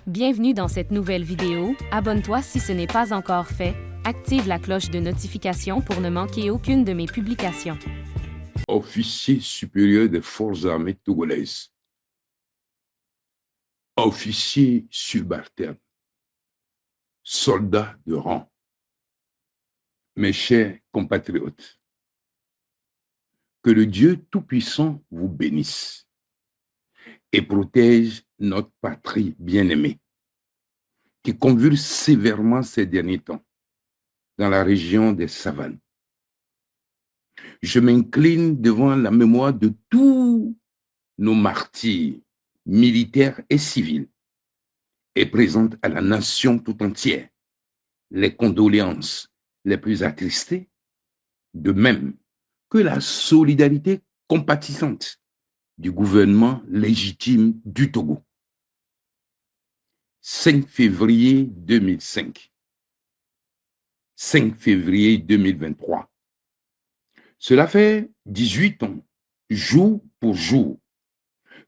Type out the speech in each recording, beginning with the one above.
Bienvenue dans cette nouvelle vidéo. Abonne-toi si ce n'est pas encore fait. Active la cloche de notification pour ne manquer aucune de mes publications. Officier supérieur des forces armées togolaises, officier subalterne, soldats de rang, mes chers compatriotes, que le Dieu Tout-Puissant vous bénisse et protège notre patrie bien-aimée, qui convulse sévèrement ces derniers temps dans la région des savanes. Je m'incline devant la mémoire de tous nos martyrs, militaires et civils, et présente à la nation tout entière les condoléances les plus attristées, de même que la solidarité compatissante du gouvernement légitime du Togo. 5 février 2005, 5 février 2023. Cela fait 18 ans, jour pour jour,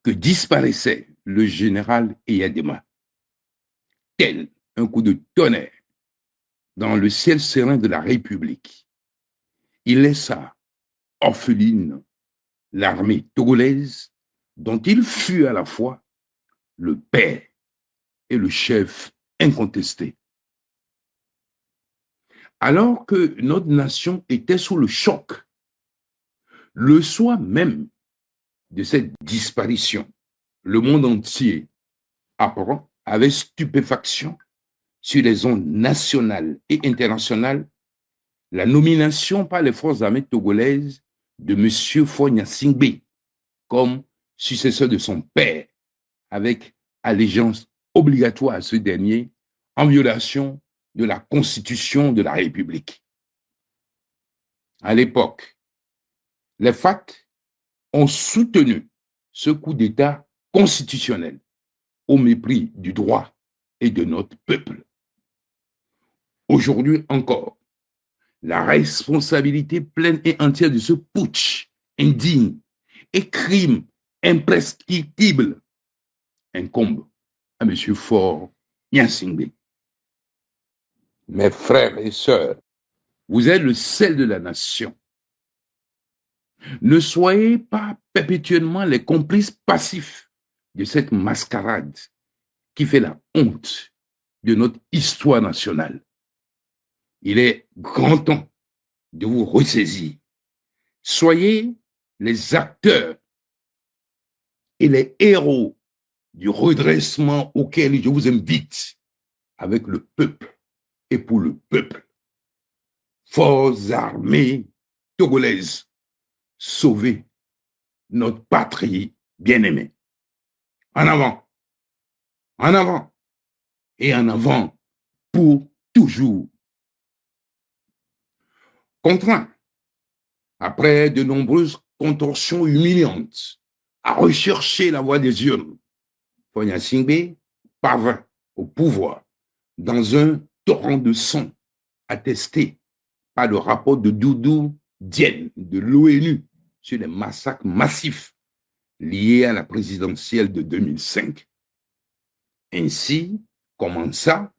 que disparaissait le général Eyadema, tel un coup de tonnerre dans le ciel serein de la République. Il laissa orpheline l'armée togolaise dont il fut à la fois le père et le chef incontesté. Alors que notre nation était sous le choc, le soir même de cette disparition, le monde entier apprend avec stupéfaction sur les ondes nationales et internationales la nomination par les forces armées togolaises de M. Faure Gnassingbé comme successeur de son père, avec allégeance obligatoire à ce dernier, en violation de la Constitution de la République. À l'époque, les FAT ont soutenu ce coup d'État constitutionnel au mépris du droit et de notre peuple. Aujourd'hui encore, la responsabilité pleine et entière de ce putsch indigne et crime imprescriptible incombe à M. Faure Gnassingbé. Mes frères et sœurs, vous êtes le sel de la nation. Ne soyez pas perpétuellement les complices passifs de cette mascarade qui fait la honte de notre histoire nationale. Il est grand temps de vous ressaisir. Soyez les acteurs et les héros du redressement auquel je vous invite avec le peuple et pour le peuple. Forces armées togolaises, sauvez notre patrie bien-aimée. En avant et en avant pour toujours. Contraint, après de nombreuses contorsions humiliantes, à rechercher la voie des urnes, Faure Gnassingbé parvint au pouvoir dans un torrent de sang attesté par le rapport de Doudou Diène de l'ONU sur les massacres massifs liés à la présidentielle de 2005. Ainsi commença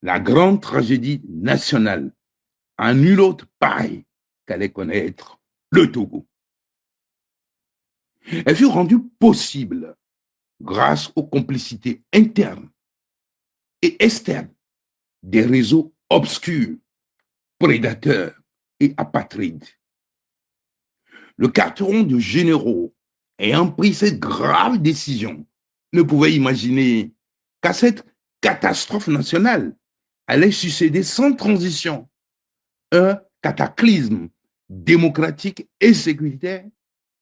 la grande tragédie nationale, en nul autre pareil qu'allait connaître le Togo. Elle fut rendue possible grâce aux complicités internes et externes des réseaux obscurs, prédateurs et apatrides. Le carteron de généraux ayant pris cette grave décision ne pouvait imaginer qu'à cette catastrophe nationale allait succéder sans transition un cataclysme démocratique et sécuritaire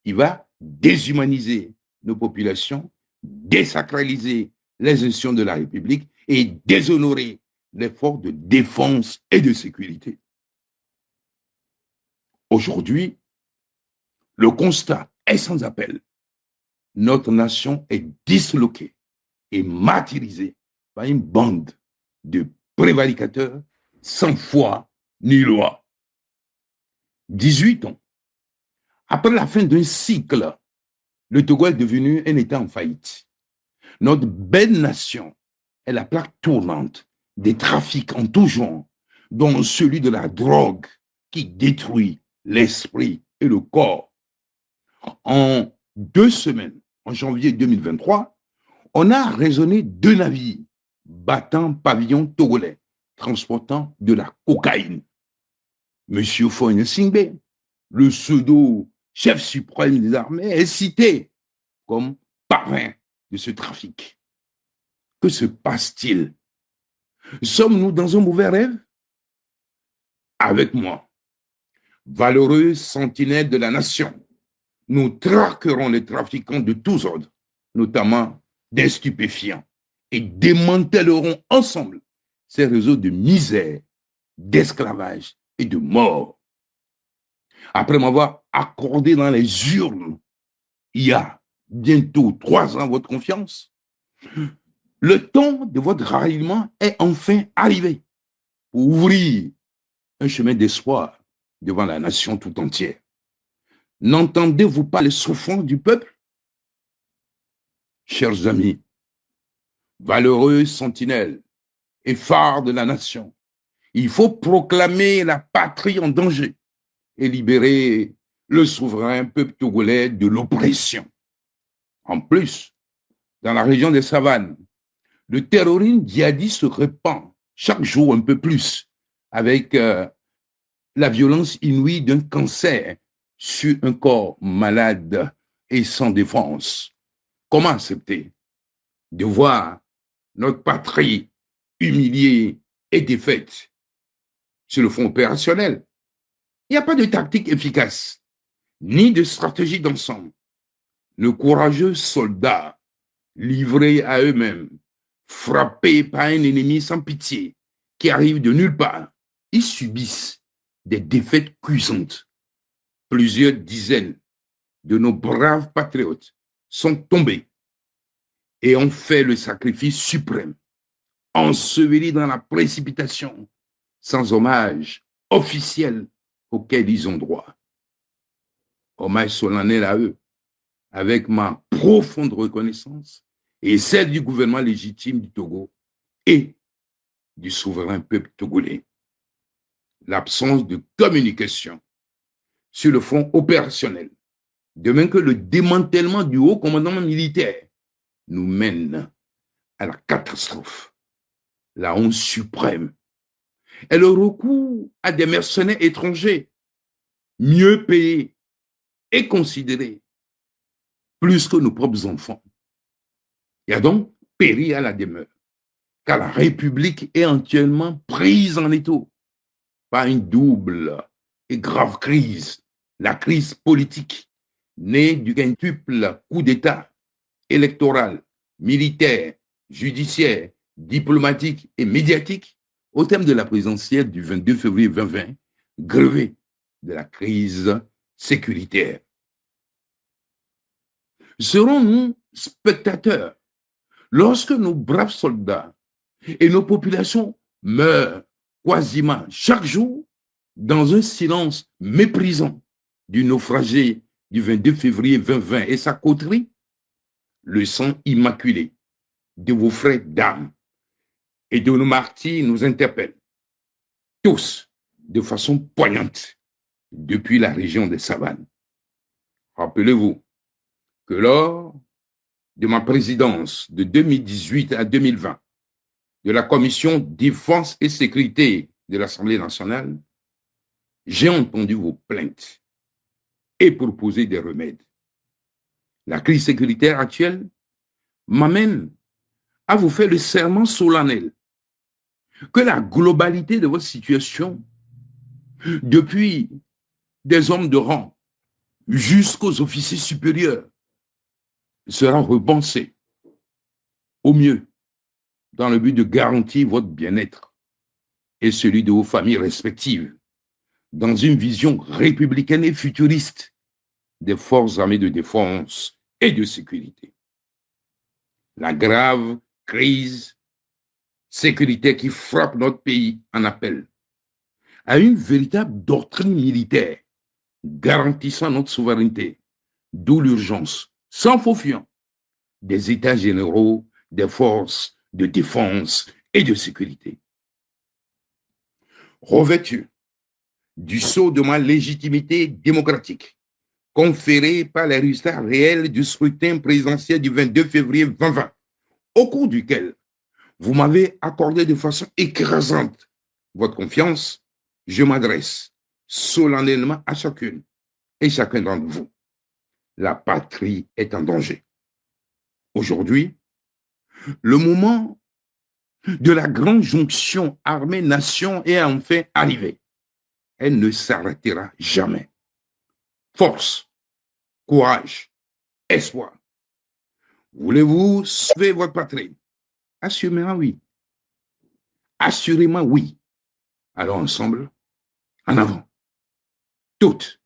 qui va déshumaniser nos populations, désacraliser les institutions de la République et déshonorer les forces de défense et de sécurité. Aujourd'hui, le constat est sans appel. Notre nation est disloquée et martyrisée par une bande de prévaricateurs sans foi ni loi. 18 ans après la fin d'un cycle, le Togo est devenu un État en faillite. Notre belle nation est la plaque tournante des trafics en tout genre, dont celui de la drogue qui détruit l'esprit et le corps. En 2 semaines, en janvier 2023, on a raisonné 2 navires battant pavillon togolais, transportant de la cocaïne. Monsieur Foyne Singbe, le pseudo-chef suprême des armées, est cité comme parrain de ce trafic. Que se passe-t-il? Sommes-nous dans un mauvais rêve? Avec moi, valeureux sentinelle de la nation, nous traquerons les trafiquants de tous ordres, notamment des stupéfiants, et démantèlerons ensemble ces réseaux de misère, d'esclavage et de mort. Après m'avoir accordé dans les urnes, il y a bientôt 3 ans, votre confiance, le temps de votre ralliement est enfin arrivé pour ouvrir un chemin d'espoir devant la nation tout entière. N'entendez-vous pas les souffrances du peuple? Chers amis, valeureux sentinelles et phares de la nation, il faut proclamer la patrie en danger et libérer le souverain peuple togolais de l'oppression. En plus, dans la région des savanes, le terrorisme djihadiste se répand chaque jour un peu plus avec la violence inouïe d'un cancer sur un corps malade et sans défense. Comment accepter de voir notre patrie humiliée et défaite sur le front opérationnel? Il n'y a pas de tactique efficace, ni de stratégie d'ensemble. Nos courageux soldats, livrés à eux-mêmes, frappés par un ennemi sans pitié, qui arrive de nulle part, ils subissent des défaites cuisantes. Plusieurs dizaines de nos braves patriotes sont tombés et ont fait le sacrifice suprême, ensevelis dans la précipitation, sans hommage officiel auquel ils ont droit. Hommage solennel à eux, avec ma profonde reconnaissance et celle du gouvernement légitime du Togo et du souverain peuple togolais. L'absence de communication sur le front opérationnel, de même que le démantèlement du haut commandement militaire, nous mène à la catastrophe, la honte suprême, et le recours à des mercenaires étrangers, mieux payés et considérés, plus que nos propres enfants. Il y a donc péri à la demeure, car la République est entièrement prise en étau par une double et grave crise, la crise politique, née du quintuple coup d'État électoral, militaire, judiciaire, diplomatique et médiatique au terme de la présidentielle du 22 février 2020, grevée de la crise sécuritaire. Serons-nous spectateurs lorsque nos braves soldats et nos populations meurent quasiment chaque jour dans un silence méprisant du naufragé du 22 février 2020 et sa coterie? Le sang immaculé de vos frères d'âme et de nos martyrs nous interpelle, tous de façon poignante, depuis la région des savanes. Rappelez-vous que lors de ma présidence de 2018 à 2020 de la Commission Défense et Sécurité de l'Assemblée nationale, j'ai entendu vos plaintes et proposé des remèdes. La crise sécuritaire actuelle m'amène à vous faire le serment solennel que la globalité de votre situation, depuis des hommes de rang jusqu'aux officiers supérieurs, sera repensée au mieux dans le but de garantir votre bien-être et celui de vos familles respectives dans une vision républicaine et futuriste des forces armées de défense et de sécurité. La grave crise sécuritaire qui frappe notre pays en appelle à une véritable doctrine militaire garantissant notre souveraineté, d'où l'urgence, sans faux fuyant, des états généraux des forces de défense et de sécurité. Revêtu du sceau de ma légitimité démocratique, conférée par les résultats réels du scrutin présidentiel du 22 février 2020, au cours duquel vous m'avez accordé de façon écrasante votre confiance, je m'adresse solennellement à chacune et chacun d'entre vous. La patrie est en danger. Aujourd'hui, le moment de la grande jonction armée-nation est enfin arrivé. Elle ne s'arrêtera jamais. Force, courage, espoir. Voulez-vous sauver votre patrie? Assurément oui. Assurément oui. Alors ensemble, en avant. Toutes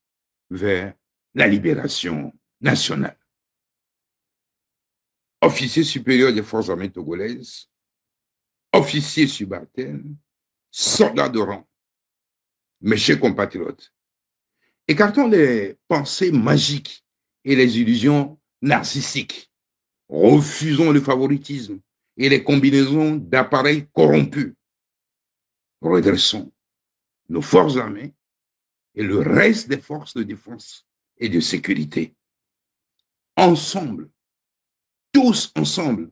vers la libération nationale. Officier supérieur des forces armées togolaises, officier subalterne, soldat de rang, mes chers compatriotes, écartons les pensées magiques et les illusions narcissiques. Refusons le favoritisme et les combinaisons d'appareils corrompus. Redressons nos forces armées et le reste des forces de défense et de sécurité. Ensemble, tous ensemble,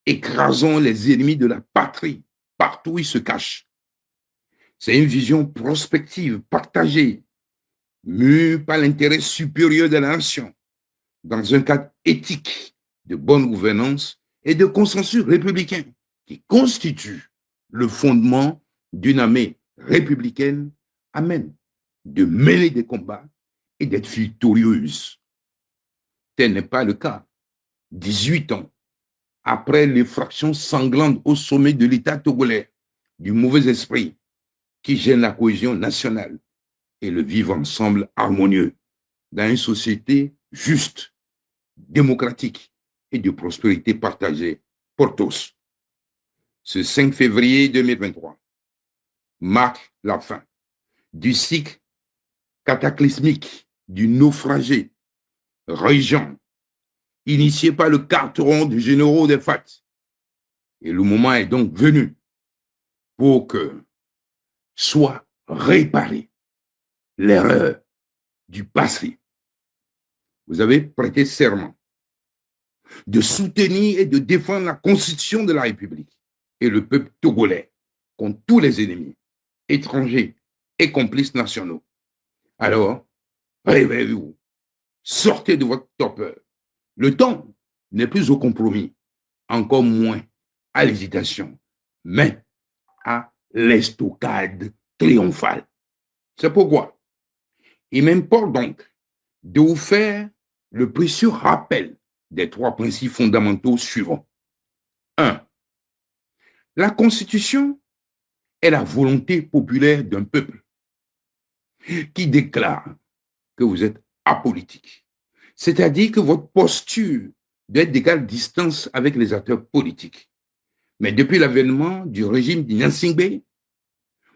écrasons les ennemis de la patrie partout où ils se cachent. C'est une vision prospective, partagée, mue par l'intérêt supérieur de la nation, dans un cadre éthique de bonne gouvernance et de consensus républicain qui constitue le fondement d'une armée républicaine à même de mener des combats et d'être victorieuse. Tel n'est pas le cas 18 ans après l'effraction sanglante au sommet de l'État togolais du mauvais esprit qui gêne la cohésion nationale et le vivre ensemble harmonieux dans une société juste, démocratique et de prospérité partagée pour tous. Ce 5 février 2023 marque la fin du cycle cataclysmique du naufragé régent initié par le carteron du général des FAT. Et le moment est donc venu pour que soit réparée l'erreur du passé. Vous avez prêté serment de soutenir et de défendre la constitution de la République et le peuple togolais contre tous les ennemis, étrangers et complices nationaux. Alors, réveillez-vous, sortez de votre torpeur. Le temps n'est plus au compromis, encore moins à l'hésitation, mais à l'estocade triomphale. C'est pourquoi il m'importe donc de vous faire le précieux rappel des 3 principes fondamentaux suivants. 1. La Constitution est la volonté populaire d'un peuple qui déclare que vous êtes apolitique. C'est-à-dire que votre posture doit être d'égale distance avec les acteurs politiques. Mais depuis l'avènement du régime d'Ignacingbe,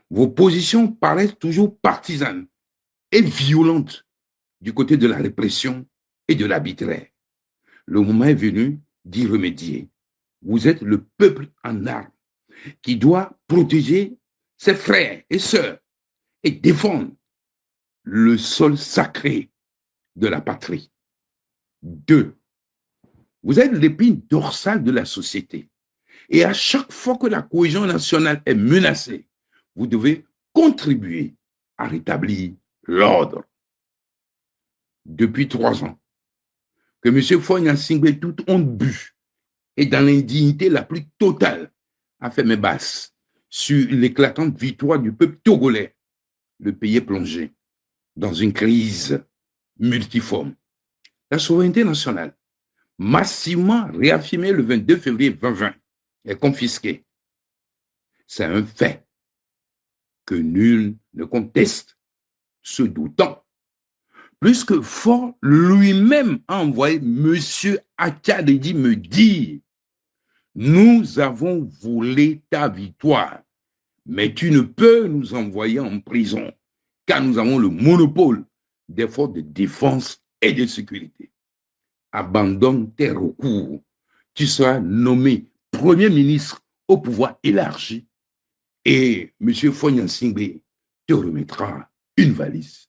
vos positions paraissent toujours partisanes et violentes du côté de la répression et de l'arbitraire. Le moment est venu d'y remédier. Vous êtes le peuple en armes qui doit protéger ses frères et sœurs et défendre le sol sacré de la patrie. 2. Vous êtes l'épine dorsale de la société. Et à chaque fois que la cohésion nationale est menacée, vous devez contribuer à rétablir l'ordre. Depuis 3 ans, que M. Faure Gnassingbé, toute honte bue et dans l'indignité la plus totale, a fait mes basses sur l'éclatante victoire du peuple togolais. Le pays est plongé dans une crise multiforme. La souveraineté nationale, massivement réaffirmée le 22 février 2020, est confisquée. C'est un fait que nul ne conteste, se doutant. Plus que Faure lui-même a envoyé M. Attiadedi me dire: nous avons volé ta victoire, mais tu ne peux nous envoyer en prison, car nous avons le monopole des forces de défense et de sécurité. Abandonne tes recours, tu seras nommé Premier ministre au pouvoir élargi et M. Faure Gnassingbé te remettra une valise.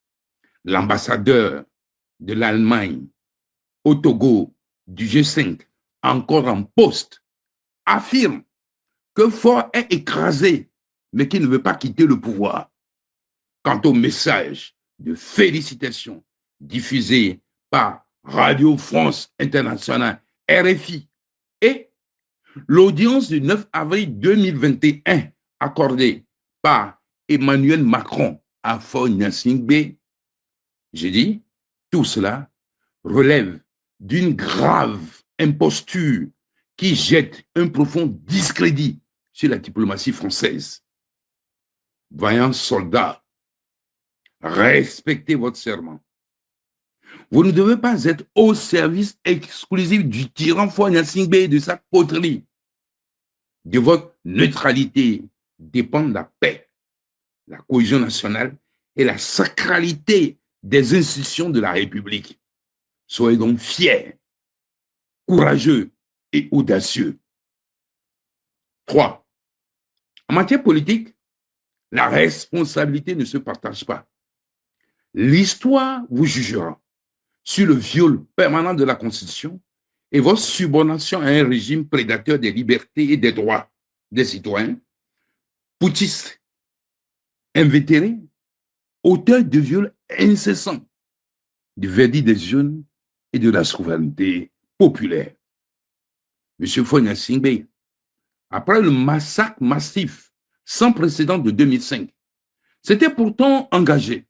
L'ambassadeur de l'Allemagne au Togo du G5, encore en poste, affirme que Faure est écrasé, mais qu'il ne veut pas quitter le pouvoir. Quant au message de félicitations diffusé par Radio France Internationale, RFI, et l'audience du 9 avril 2021 accordée par Emmanuel Macron à Faure Gnassingbé, j'ai dit, tout cela relève d'une grave imposture qui jette un profond discrédit sur la diplomatie française. Vaillants soldats, respectez votre serment. Vous ne devez pas être au service exclusif du tyran Faure Gnassingbé et de sa coterie. De votre neutralité dépendent la paix, la cohésion nationale et la sacralité des institutions de la République. Soyez donc fiers, courageux et audacieux. 3. En matière politique, la responsabilité ne se partage pas. L'histoire vous jugera sur le viol permanent de la Constitution et votre subordination à un régime prédateur des libertés et des droits des citoyens, putschiste, invétéré, auteur de viols incessants du verdict des jeunes et de la souveraineté populaire. M. Faure Gnassingbé, après le massacre massif sans précédent de 2005, s'était pourtant engagé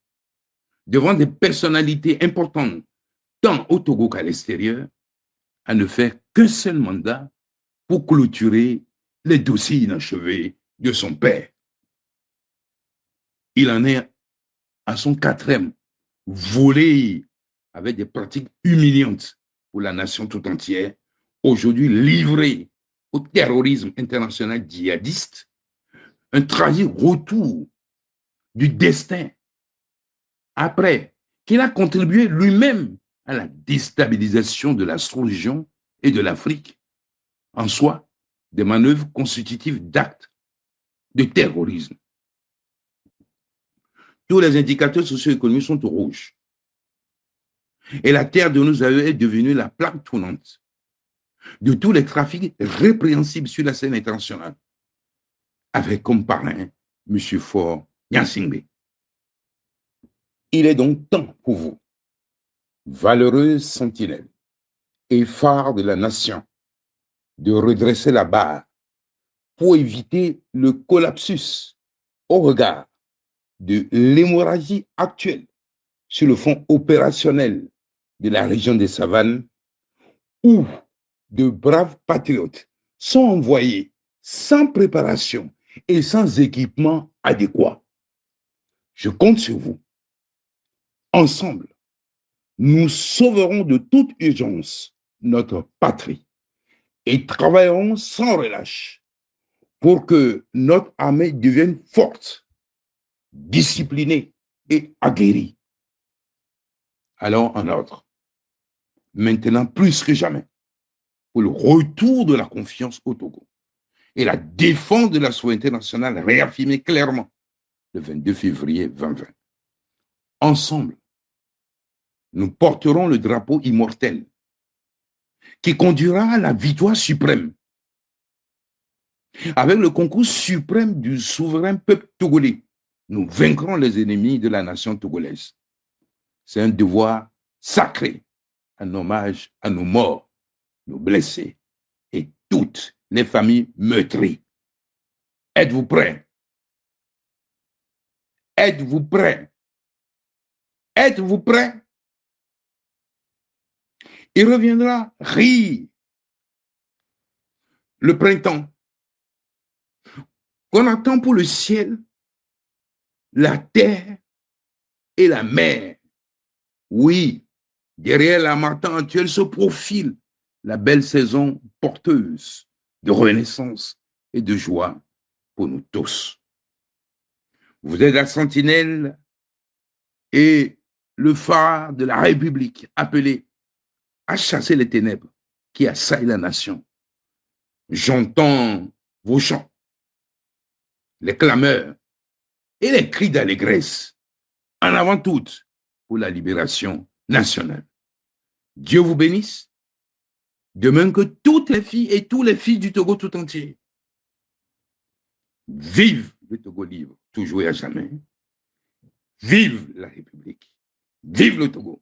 devant des personnalités importantes, tant au Togo qu'à l'extérieur, à ne faire qu'un seul mandat pour clôturer les dossiers inachevés de son père. Il en est à son 4e volé avec des pratiques humiliantes pour la nation tout entière, aujourd'hui livré au terrorisme international djihadiste, un tragique retour du destin après qu'il a contribué lui-même à la déstabilisation de la sous-région et de l'Afrique, en soi des manœuvres constitutives d'actes de terrorisme. Tous les indicateurs socio-économiques sont au rouge. Et la terre de nos aïeux est devenue la plaque tournante de tous les trafics répréhensibles sur la scène internationale, avec comme parrain M. Faure Gnassingbé. Il est donc temps pour vous, valeureuse sentinelle et phare de la nation, de redresser la barre pour éviter le collapsus au regard de l'hémorragie actuelle sur le front opérationnel de la région des Savanes, où de braves patriotes sont envoyés sans préparation et sans équipement adéquat. Je compte sur vous. Ensemble, nous sauverons de toute urgence notre patrie et travaillerons sans relâche pour que notre armée devienne forte, disciplinée et aguerrie. Alors en ordre, maintenant plus que jamais, pour le retour de la confiance au Togo et la défense de la souveraineté nationale réaffirmée clairement le 22 février 2020. Ensemble, nous porterons le drapeau immortel qui conduira à la victoire suprême avec le concours suprême du souverain peuple togolais. Nous vaincrons les ennemis de la nation togolaise. C'est un devoir sacré, un hommage à nos morts, nos blessés et toutes les familles meurtries. Êtes-vous prêts? Êtes-vous prêts? Êtes-vous prêts? Il reviendra rire le printemps qu'on attend pour le ciel, la terre et la mer. Oui, derrière la matin actuelle se profile la belle saison porteuse de renaissance et de joie pour nous tous. Vous êtes la sentinelle et le phare de la République appelé à chasser les ténèbres qui assaillent la nation. J'entends vos chants, les clameurs et les cris d'allégresse, en avant toutes, pour la libération nationale. Dieu vous bénisse, de même que toutes les filles et tous les fils du Togo tout entier. Vive le Togo libre, toujours et à jamais. Vive la République. Vive le Togo.